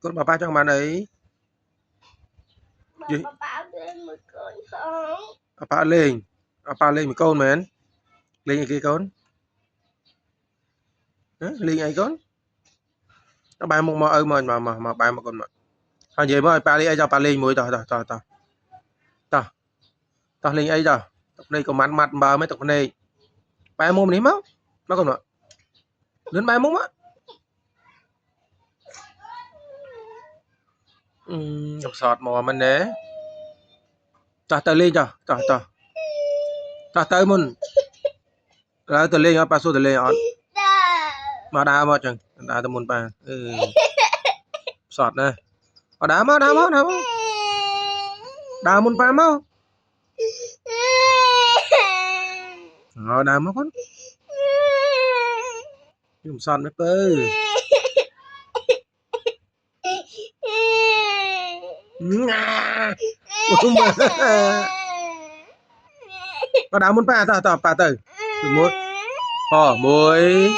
con bà ba cho bạn ấy gì bà lên một con mến lên cái con lên ai con nó bay một mà bay một con mà thôi vậy mà bà lên cho bà lên mũi tao lên ấy rồi đây có mặt bà mấy tộc này bay mồm ní máu nó còn mà lớn bay mồm á gặp sọt mò mình đấy tao lên cho tao tới mình rồi tao lên apa số tao lên on mà đá mà chẳng đá tao muốn bà sọt này đá mà đá muốn bà mà đá mà con dùng sọt mấy cơ có đá muốn bà tao bà tử một môi